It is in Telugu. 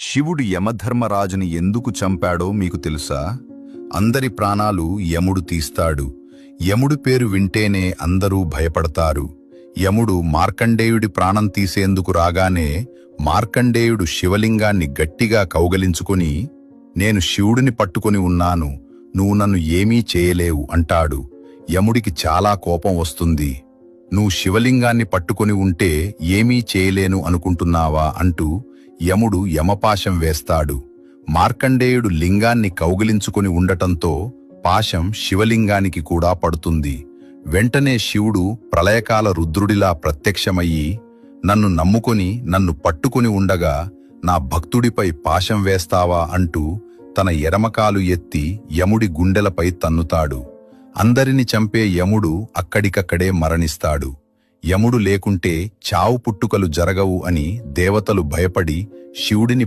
శివుడు యమధర్మరాజుని ఎందుకు చంపాడో మీకు తెలుసా? అందరి ప్రాణాలు యముడు తీస్తాడు. యముడు పేరు వింటేనే అందరూ భయపడతారు. యముడు మార్కండేయుడి ప్రాణం తీసేందుకు రాగానే మార్కండేయుడు శివలింగాన్ని గట్టిగా కౌగలించుకుని, నేను శివుడిని పట్టుకొని ఉన్నాను, నువ్వు నన్ను ఏమీ చేయలేవు అంటాడు. యముడికి చాలా కోపం వస్తుంది. నువ్వు శివలింగాన్ని పట్టుకొని ఉంటే ఏమీ చేయలేను అనుకుంటున్నావా అంటూ యముడు యమపాశం వేస్తాడు. మార్కండేయుడు లింగాన్ని కౌగిలించుకుని ఉండటంతో పాశం శివలింగానికి కూడా పడుతుంది. వెంటనే శివుడు ప్రళయకాల రుద్రుడిలా ప్రత్యక్షమయ్యి, నన్ను నమ్ముకొని నన్ను పట్టుకుని ఉండగా నా భక్తుడిపై పాశం వేస్తావా అంటూ తన ఎడమకాలు ఎత్తి యముడి గుండెలపై తన్నుతాడు. అందరిని చంపే యముడు అక్కడికక్కడే మరణిస్తాడు. యముడు లేకుంటే చావు పుట్టుకలు జరగవు అని దేవతలు భయపడి శివుడిని